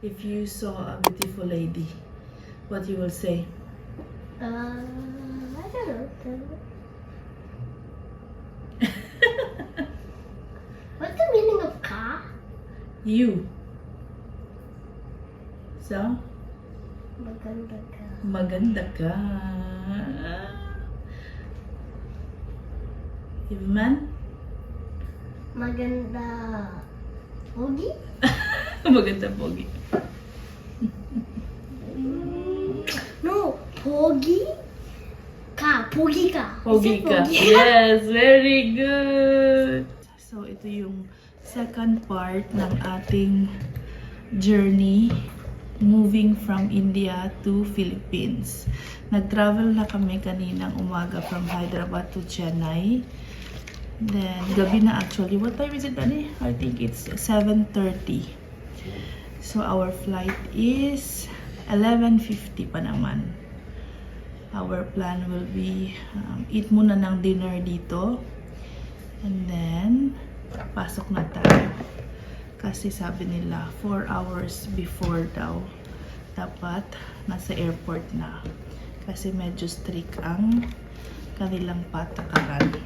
If you saw a beautiful lady, what you will say? I don't know. What's the meaning of ka? You. So, Maganda ka. maganda ka. If man? Maganda. Pogi? Maganda pogi. No, pogi ka. Pogi ka. Pogi I said ka. Yes, very good. So, ito yung second part ng ating journey moving from India to Philippines. Nag-travel na kami kaninang umaga from Hyderabad to Chennai. Then, gabi na actually. What time is it, Dani? I think it's 7:30. So, our flight is 11:50 pa naman. Our plan will be eat muna ng dinner dito. And then, pasok na tayo. Kasi sabi nila, 4 hours before daw, dapat nasa airport na. Kasi medyo strict ang kanilang patakaran.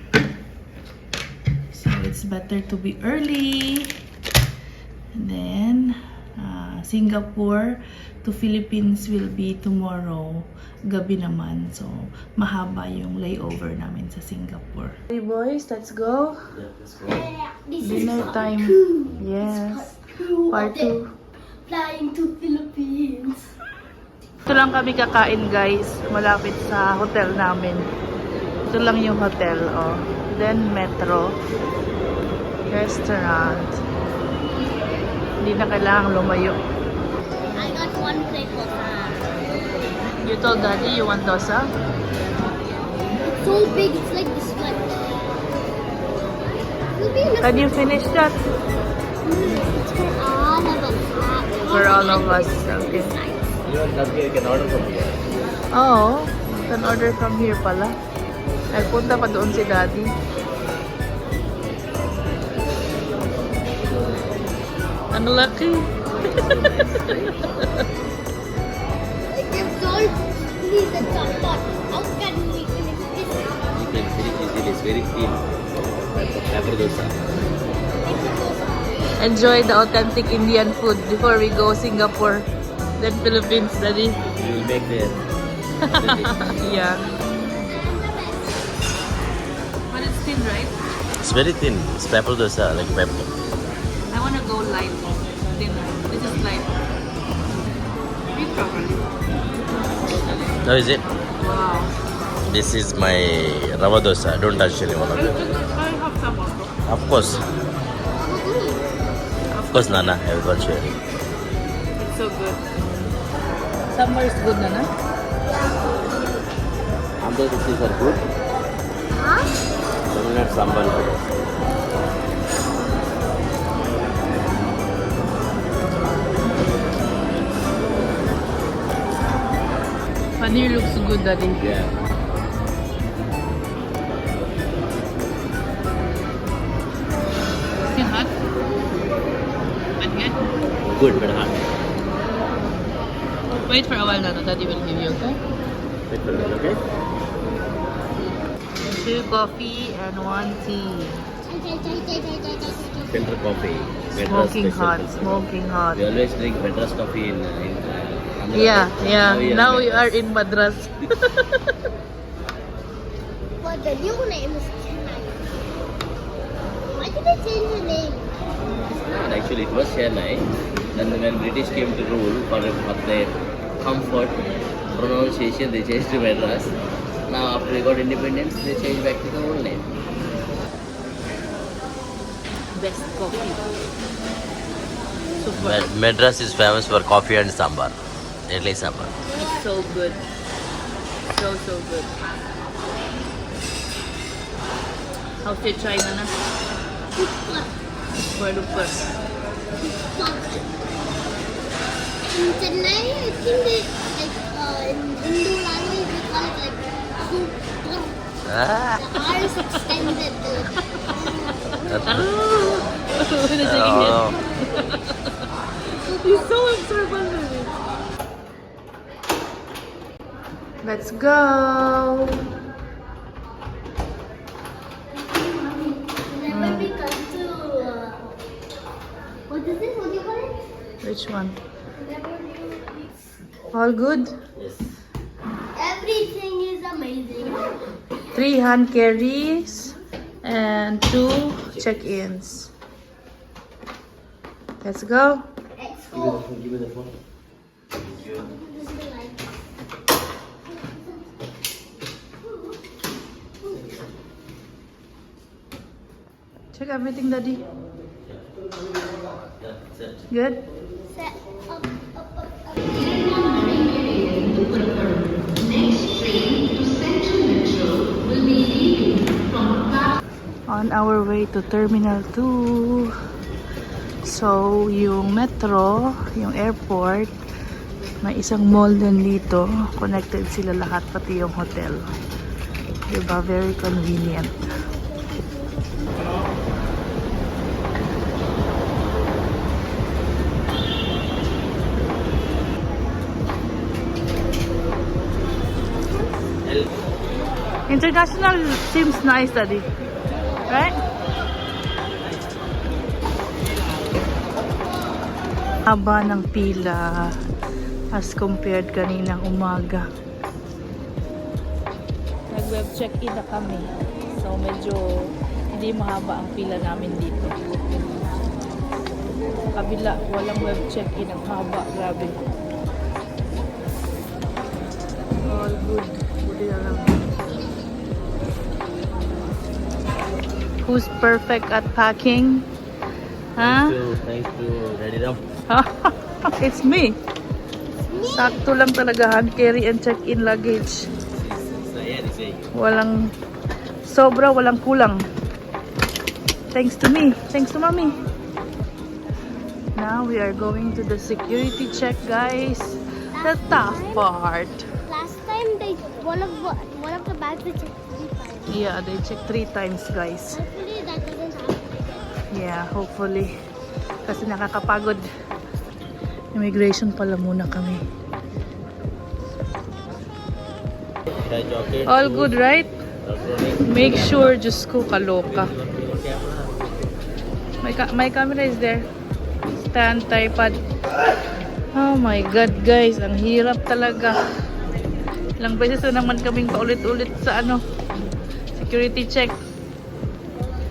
So, it's better to be early. And then, Singapore to Philippines will be tomorrow. Gabi naman. So, mahaba yung layover namin sa Singapore. Hey boys, let's go. Dinner time. Yes. Part 2. Flying to Philippines. Ito lang kami kakain guys. Malapit sa hotel namin. Ito lang yung hotel. Oh. Then metro. Restaurant. Hindi na kailangang lumayo. I got one plate for her. You told Daddy you want dosa? It's so big, it's like this much. It'll be enough. Can you finish that? It's for all of us. For all of us. Okay. You want something, you can order from here. Oo. You can order from here pala. Nagpunta pa doon si Daddy. Ang laki. Like if salt needs a chopper, how can we finish this? You can finish easily, it's very thin. Pepper dosa. Enjoy the authentic Indian food before we go Singapore. Then Philippines, Daddy. You will make there. Yeah. But it's thin, right? It's very thin. It's pepper dosa, like pepper. I want to go light. Thinner. This is light. Eat properly. How is it? Wow. This is my rava dosa. Don't touch any one of them. I have some also. Of course. Of course, Nana. I will share. It's so good. Sambar is good, Nana. Andhra dishes are good. Huh? Tamil Nadu sambar is good. Paneer looks good, Daddy. Yeah. Still hot? And good? Good, but hot. Wait for a while, Nana. Daddy will give you, okay? Wait for a minute, okay? 2 coffee and 1 tea. Filter coffee. Madras Smoking special hot, filter. smoking hot. We always drink Madras coffee in Andhra. Yeah, yeah. Now we are Madras. in Madras. But the new name is Chennai. Why did they change the name? And actually, it was Chennai. Then when British came to rule for their comfort, pronunciation, they changed to Madras. Now after we got independence, they changed back to the old name. Best coffee. Super. Madras is famous for coffee and sambar. Idli sambar. It's so good. So good. How's your chai, Nana? Super. Super. In Chennai, I think they, like, in Hindu language, we call it like super. Ah. The R is extended. Nagiging Oh. He's so observant with it. Let's go. Never we come to what is this? What do you call it? Which one? Whenever you- All good? Yes. Everything is amazing. 3 hand carries and 2 check-ins. Let's go. Let's Give me the go. phone. Give me the phone. This is the light. Check everything, Daddy. Yeah, set. Good? Set up, up, up, up. On our way to Terminal 2. So, yung metro, yung airport, may isang mall din dito. Connected sila lahat, pati yung hotel. Diba? Very convenient. International seems nice, Daddy. Right? Haba ng pila as compared kaninang umaga. Nag-web check-in na kami. So medyo hindi mahaba ang pila namin dito. Sa kabila, walang web check-in. Ang haba, grabe. All good. Buti na lang. Who's perfect at packing? Huh? Thanks to Daddy Ram. It's me. Sakto lang talaga hand carry and check-in luggage. So yeah, this way. Walang sobra, walang kulang. Thanks to me. Thanks to mommy. Now we are going to the security check, guys. The tough part. Last time they one of the bags they checked 3 times. Yeah, they check 3 times, guys. Hopefully that doesn't happen. Yeah, hopefully. Kasi nakakapagod. Immigration pala muna kami. The jacket. All good, right? Electronic. Make sure, Diyos ko, kaloka. Camera. My camera is there. Stand, tripod. Oh my God, guys. Ang hirap talaga. Ilang beses na naman kaming paulit-ulit sa security check.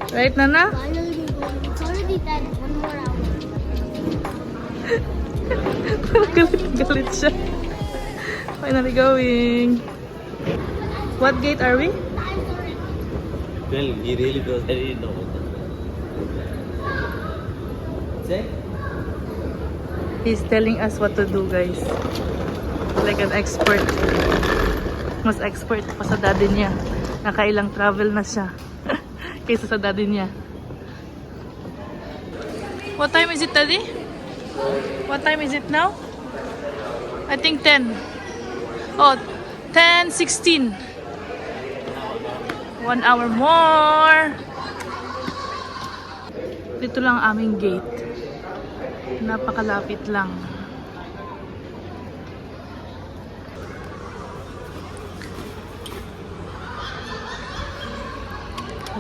Right, Nana? Finally we go. It's already 10. 1 more hour. Galit siya. Finally going. What gate are we? Well, he really does. I didn't know. Say? He's telling us what to do, guys. Like an expert. Mas expert pa sa daddy niya. Nakailang travel na siya. Kaysa sa daddy niya. What time is it, Daddy? What time is it now? I think 10. Oh, 10:16. 1 hour more. Dito lang ang aming gate. Napakalapit lang.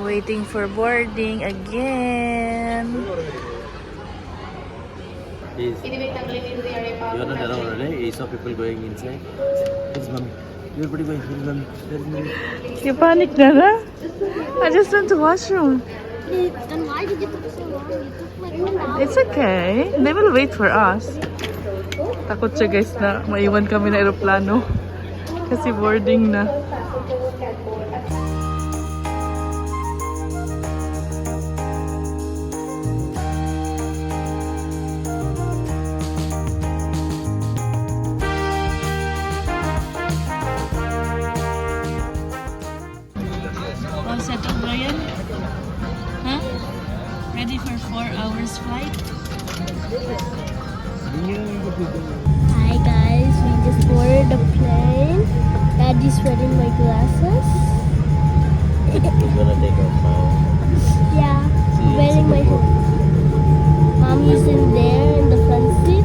Waiting for boarding again. He's, you're not around, right? He saw people going inside. It's mommy. Everybody going. Here's mommy. There's mommy. You panic na na? I just went to washroom. Then why did you take so long? You took like 1 hour. It's okay. They will wait for us. Takot siya, guys, na maiwan kami na aeroplano. Kasi boarding na. All set up, Brian? Huh? Ready for 4 hours flight? Hi guys, we just boarded the plane. Daddy's wearing my glasses. He's gonna take off now. Yeah, wearing my Mommy's in there in the front seat.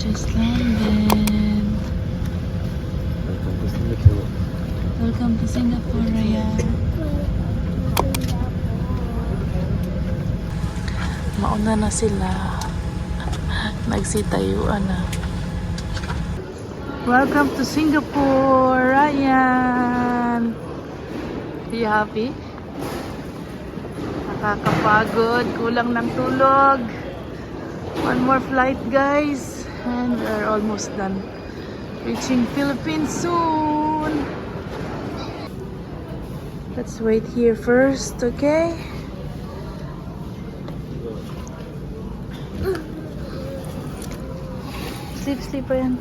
just landed. Welcome to Singapore. Welcome to Singapore, Raya. Mauna na sila. Nagsitayuan na. Welcome to Singapore, Ryan! Are you happy? Nakakapagod, kulang ng tulog. One more flight, guys. And we're almost done. Reaching Philippines soon. Let's wait here first, okay? Sleep pa yan.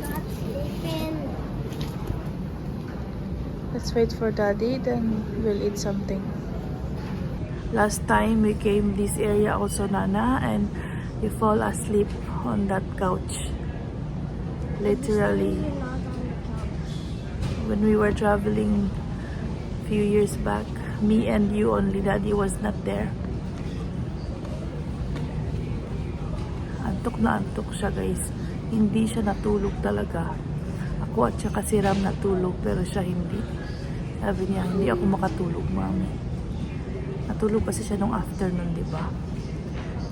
Not sleeping. Let's wait for Daddy, then we'll eat something. Last time we came this area also, Nana, and we fall asleep on that couch. Literally. We're not on the couch. When we were traveling a few years back, me and you only, Daddy was not there. Antok na antok siya, guys. Hindi siya natulog talaga. Ako at saka si Ram natulog, pero siya hindi. Sabi niya, hindi ako makatulog, Mami. Natulog kasi siya nung afternoon, di ba?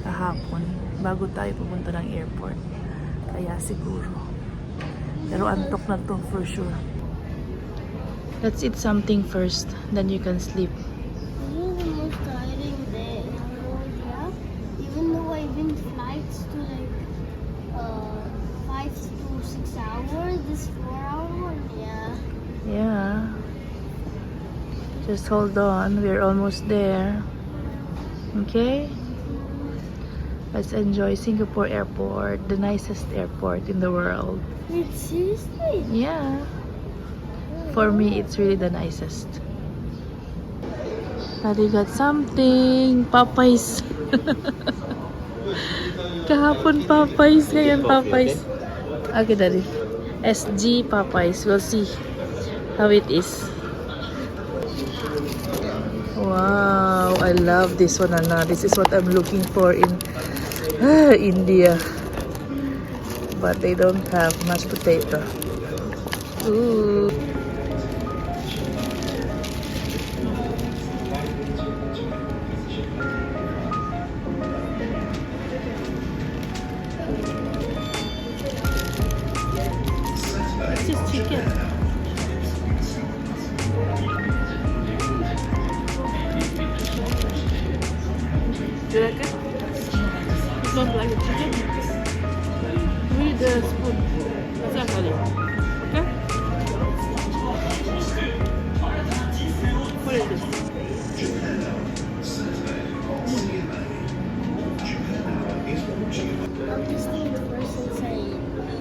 Kahapon, bago tayo pumunta ng airport. Kaya siguro. Pero antok na to for sure. Let's eat something first, then you can sleep. This is the most tiring day in Cambodia. Even though I've been flights to like 5 to 6 hours, this 4-hour one, yeah. Yeah. Just hold on, we're almost there. Okay? Let's enjoy Singapore Airport, the nicest airport in the world. Wait, seriously? Yeah. For me, it's really the nicest. Daddy got something. Popeyes. Kahapon Popeyes, ngayon Popeyes. Okay, Daddy. SG Popeyes. We'll see how it is. Wow, I love this one, Anna. This is what I'm looking for in India. But they don't have mashed potato. Ooh. This is chicken. Do you like it? It smells like a chicken. With the spoon. That's actually. Okay? What is this? I'm tasting it first since I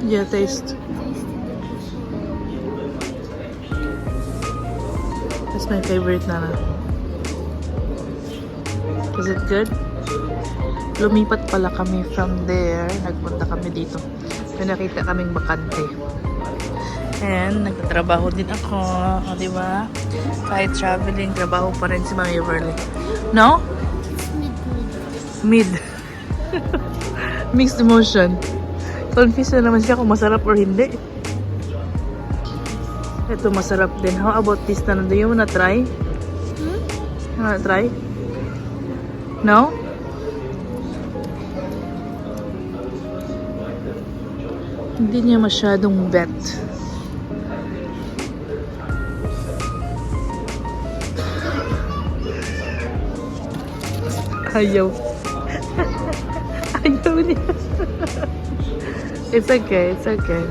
Yeah, taste. tasted That's my favorite, Nana. Is it good? Lumipat pala kami from there. Nagpunta kami dito. May nakita kaming bakante. And nagtatrabaho din ako. O, diba? Kahit traveling, trabaho pa rin si Mami Verly. No? It's mid. Mid. Mixed emotion. Confused na naman siya kung masarap or hindi. Ito masarap din. How about this, Nana? Do you wanna try? You wanna try? No? Hindi niya masyadong bet. Ayaw. Ayaw niya. It's okay, it's okay.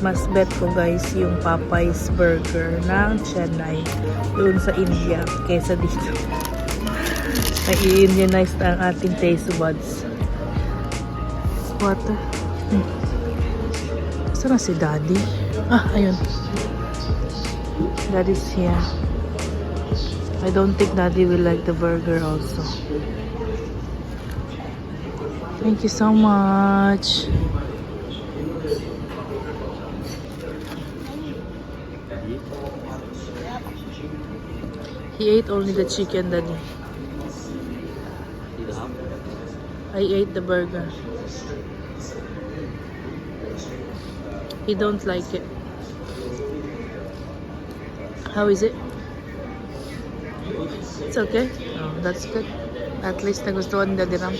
Mas bet ko, guys, yung Popeyes burger ng Chennai doon sa India kaysa dito. Nai-Indianize na ang ating taste buds. Water. Saan na si Daddy? Ah, ayun. Daddy's here. I don't think Daddy will like the burger also. Thank you so much. He ate only the chicken, Daddy. I ate the burger. He don't like it. How is it? It's okay. Oh, that's good. At least nagustuhan ni Daddy Ram.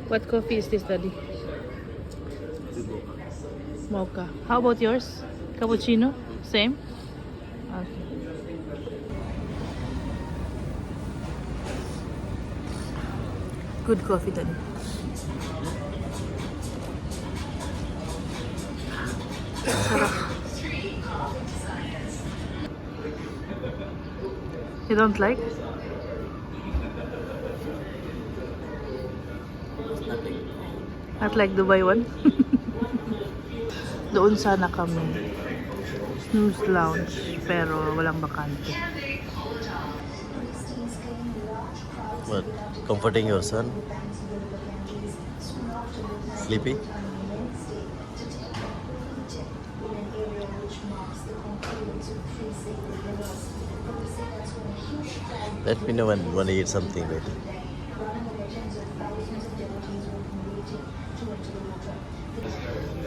What coffee is this, Daddy? Mocha. How about yours? Cappuccino? Same? Okay. Good coffee, Daddy. Sarap. You don't like? Not like Dubai one? Doon sana kami. Snooze lounge. Pero walang bakante. What? Comforting your son? Sleepy? Let me know when you want to eat something later.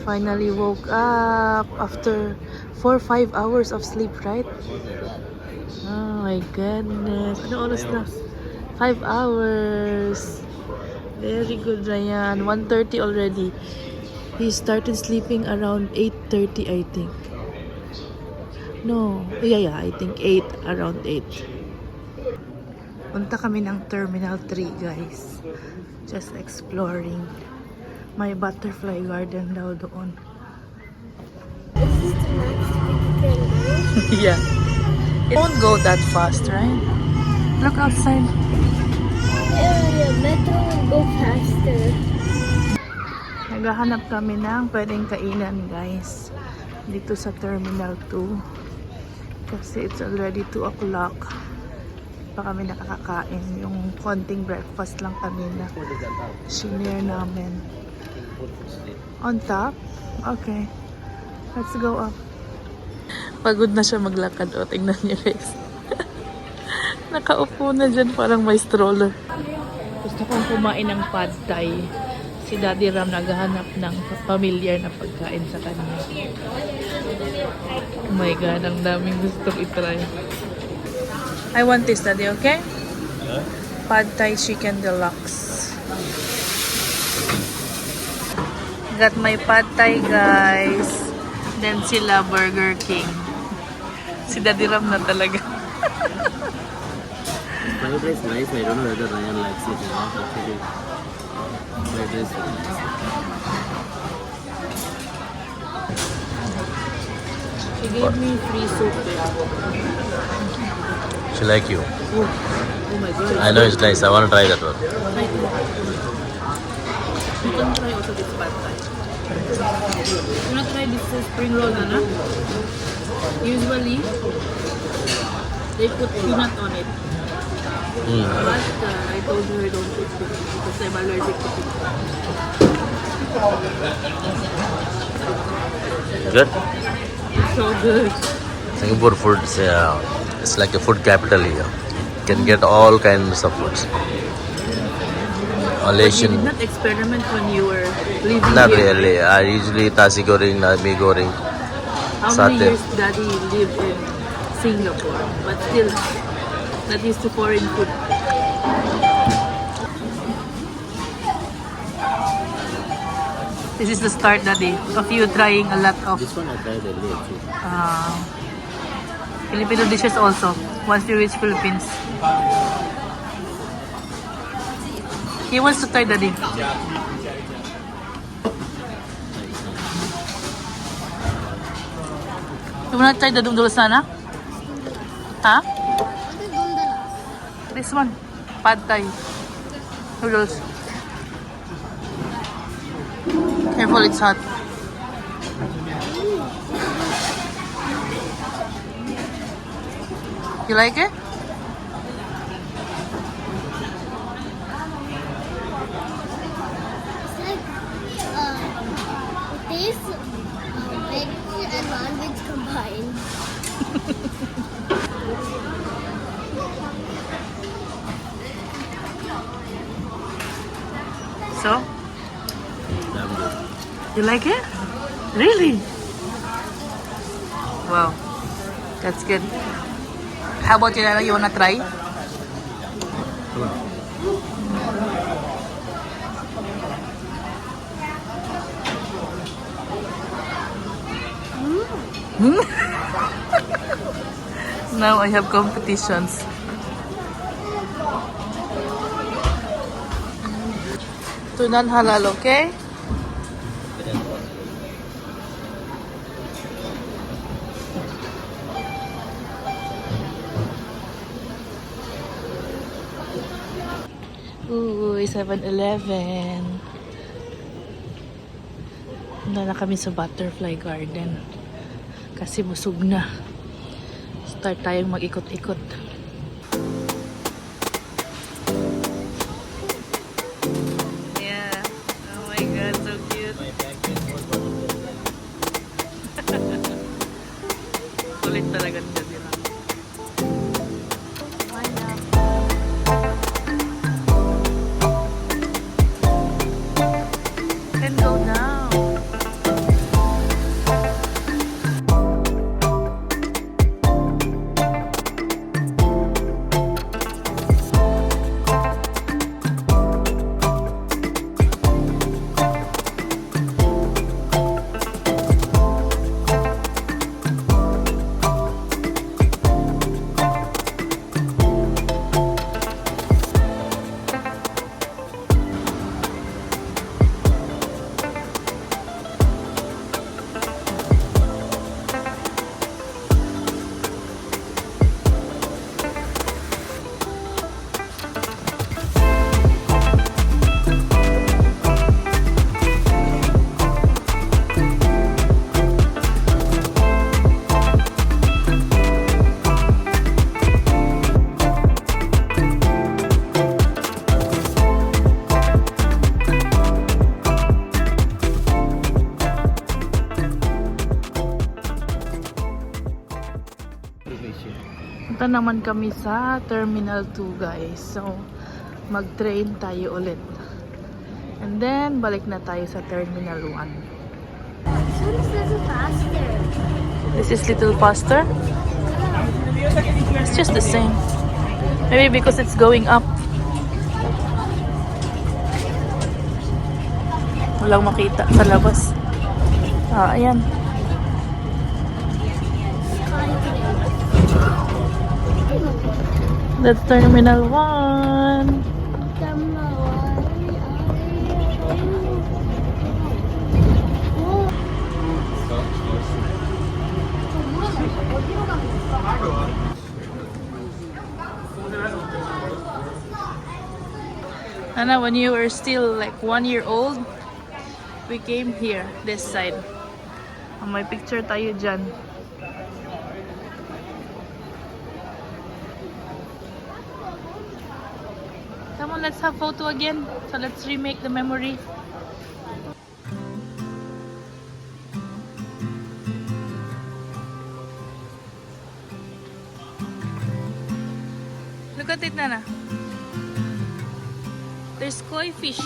Finally woke up after 4-5 hours of sleep, right? Oh my goodness. Ano oras na? 5 hours. Very good, Ryan. 1:30 already. He started sleeping around 8:30, I think. No. Yeah, I think 8. Around 8. Punta kami ng Terminal 3, guys. Just exploring. May butterfly garden daw doon. Is this the next we can go? Yeah. It won't go that fast, right? Look outside. Yeah, metro will go faster. Naghahanap kami ng pwedeng kainan, guys. Dito sa Terminal 2. Kasi it's already 2 o'clock. Pa kami nakakakain. Yung konting breakfast lang kanina. Shinare namin. On top? Okay. Let's go up. Pagod na siya maglakad. O, tingnan niyo, guys. Nakaupo na dyan. Parang may stroller. Gusto kong kumain ng pad thai. Si Daddy Ram naghahanap ng familiar na pagkain sa kanya. Oh my God, ang daming gustong itry. I want this, Daddy, okay? Pad Thai Chicken Deluxe. Got my Pad Thai, guys. Then sila Burger King. Si Daddy Ram na talaga. Fried rice nice. I don't know whether Ryan likes it or not. Actually, fried rice is nice. She gave me free soup. She like you. Oh my God. I know it's nice. I want to try that one. You can try also this Pad Thai. You wanna try this spring roll, Nana? Usually, they put peanut on it. But I told her don't put it because I'm allergic to peanut. Good. It's so good. Singapore food is it's like a food capital here. You can get all kinds of foods. All But you Asian. did not experiment when you were living Not here, really. I usually eat nasi goreng, mee goreng. right? How many Satay. years Daddy lived in Singapore? But still, not used to foreign food. This is the start, Daddy, of you trying a lot of This one I tried earlier actually. Filipino dishes also once you reach Philippines. He wants to try, Daddy. You wanna try the noodles, Nana? Huh? What is gondola? This one. Pad Thai. Noodles. Careful, it's hot. You like it? It's like it tastes veg and non-veg combined. So, You like it? Really? Wow. That's good. How about you, Nana? You wanna try? Now I have competitions. To non-halal, okay? Ooh, 7-Eleven. Punta na kami sa Butterfly Garden. Kasi busog na. Start tayong mag-ikot-ikot. Yeah. Oh my God, so cute. Kulit talaga nila dila. Can go now. Punta naman kami sa Terminal 2, guys. So, mag-train tayo ulit. And then, balik na tayo sa Terminal 1. This one's a little faster. This is little faster. It's just the same. Maybe because it's going up. Walang makita sa labas. Ah, ayan. That's Terminal 1. Anna, when you were still like 1 year old, we came here, this side. May picture tayo dyan. Come on, let's have photo again. So let's remake the memory. Look at it, Nana. There's koi fish.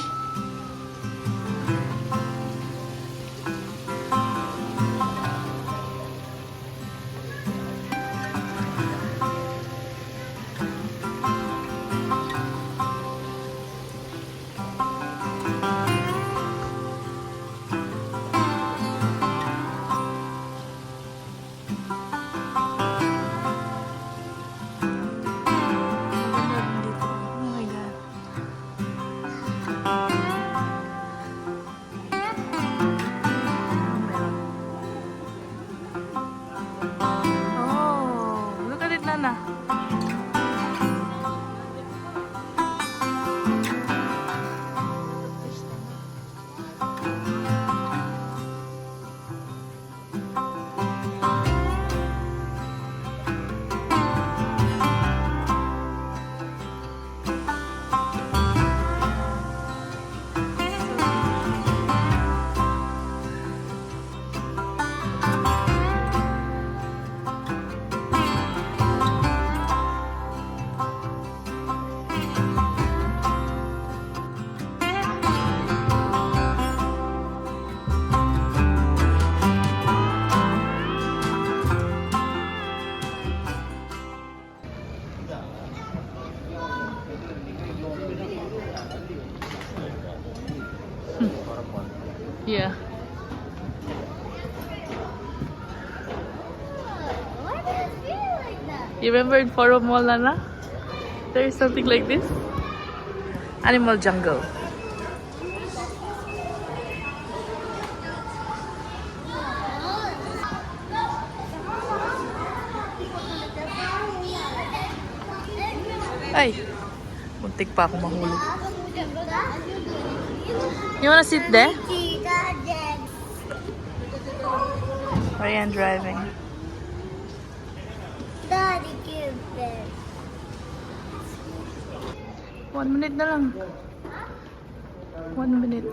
Yeah. Why does it feel like that? You remember in Forum Mall, Nana? There is something like this. Animal Jungle. Ay! Muntik pa ako mahulog. You wanna sit there? Ryan driving. Daddy, give it. 1 minute na lang. 1 minute.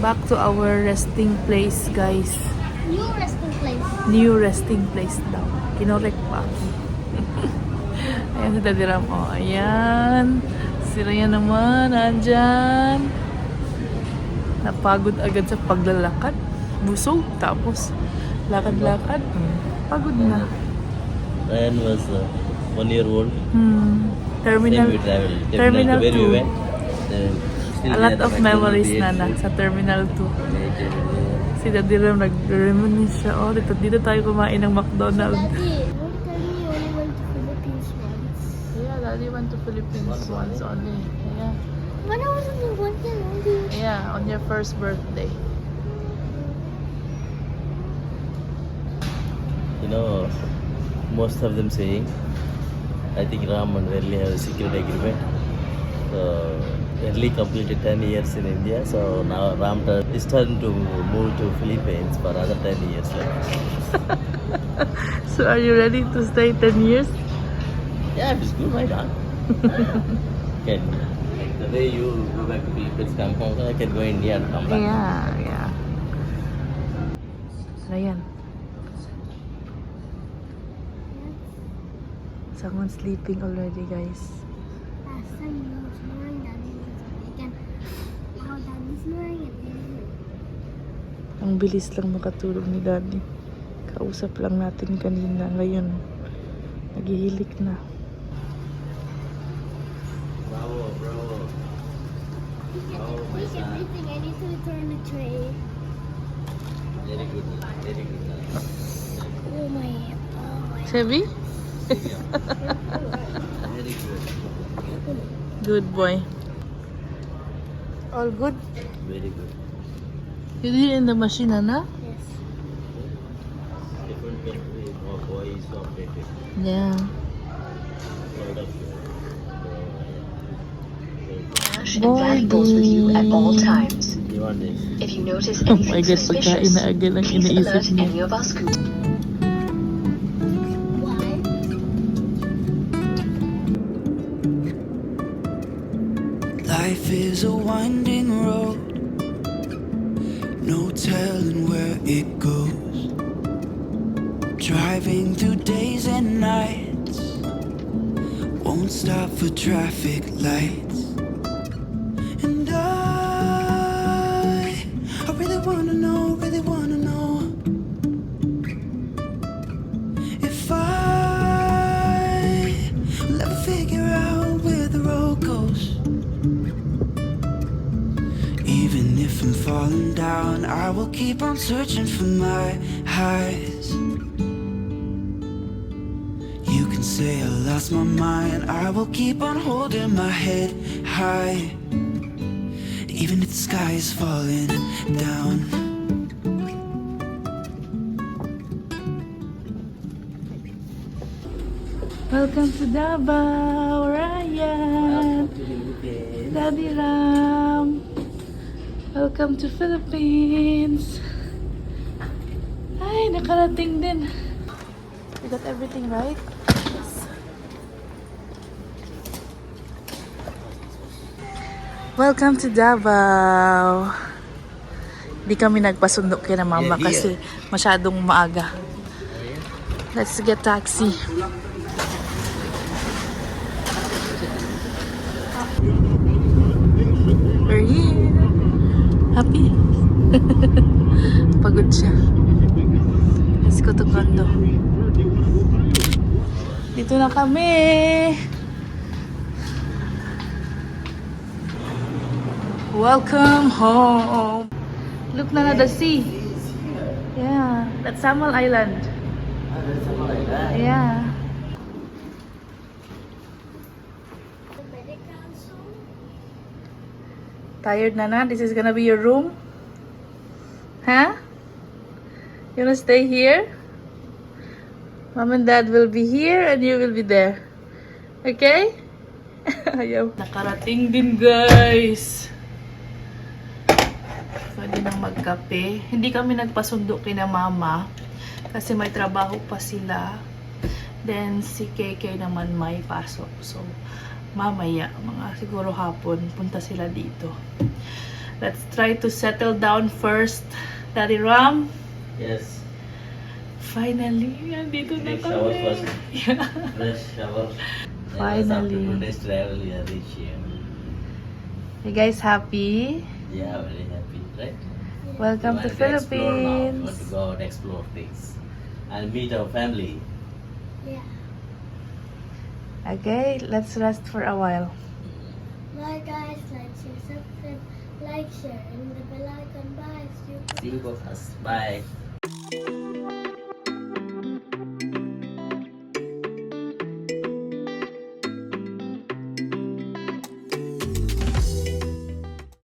Back to our resting place, guys. New resting place. New resting place daw. Kinorek pa. Ayan si Daddy Ram. Oh, ayan. Si Ryan naman, andyan. Napagod agad sa paglalakad. Busog. Tapos, lakad-lakad. Pagod na. Ryan was 1 year old. Terminal. Then we traveled. Terminal to where we 2. went. Then still A lot there, of the memories McDonald's na KFC. sa Terminal 2. Yeah. Si Daddy Ram nag-reminisce siya. Oh, dito tayo kumain ng McDonald's. Daddy, don't tell me you only went to Philippines once. Yeah, Daddy went to Philippines once only. Yeah. When I was only 1 year old. Yeah, on your first birthday. You know, most of them saying, I think Ram and Verli have a secret agreement. So, Verli completed 10 years in India, so now Ram is trying to move to Philippines for another 10 years. So are you ready to stay 10 years? Yeah, if it's good, why not? Okay. The way you go back to Philippines, come home, I can go India and come back. Yeah. Ryan. Someone's sleeping already, guys. Last time you were snoring, Daddy was awake. And now Daddy's snoring again. Ang bilis lang makatulog ni Daddy. Kausap lang natin kanina. Ngayon, naghihilik na. Bravo, bravo. Oh, my Take son. everything. I need to return the tray. Very good, very good. Oh my. Chevy? Very good. Good boy. All good? Very good. You did it in the machine, Anna? Yes. Different country, more boys operated. Yeah. Proud of you. Cash and valuables with you at all times. You want this? If you notice Oh anything my God, pagkain suspicious, na agad ang please iniisip alert niya. any of us crew. Why? Life is a winding road, no telling where it goes. Driving through days and nights, won't stop for traffic lights. And I really wanna know if I will ever figure out where the road goes. Even if I'm falling down, I will keep on searching for my highs. You can say I lost my mind, I will keep on holding my head high. Even if the sky is falling down. Welcome to Davao, Ryan. Daddy Ram. Welcome to Philippines. Ay, nakarating din. You got everything right? Yes. Welcome to Davao. Di kami nagpasundo kay na mama Yeah, kasi masyadong maaga. Let's get taxi. We're Happy? Pagod siya. Let's go to condo. Dito na kami. Welcome home. Look na the sea. Yeah, that's Samal Island. Yeah. Tired na? This is gonna be your room? Huh? You wanna stay here? Mom and Dad will be here and you will be there. Okay? Ayaw. Nakarating din, guys. Pwede nang magkape. Hindi kami nagpasundo kina Mama kasi may trabaho pa sila. Then si KK naman may pasok. So mamaya, mga siguro hapon, punta sila dito. Let's try to settle down first. Daddy Ram, Yes. finally, nandito na Take shower kami. first. Yeah. Fresh shower. Finally. After 2 days travel, we are reach here. You guys happy? Yeah, very happy, right? Welcome to We want explore now. We Philippines. want to go out and explore things and meet our family. Yeah. Okay, let's rest for a while. Bye guys, like, share, subscribe, like, share, and the bell icon. Bye. See you. See you both us. Bye.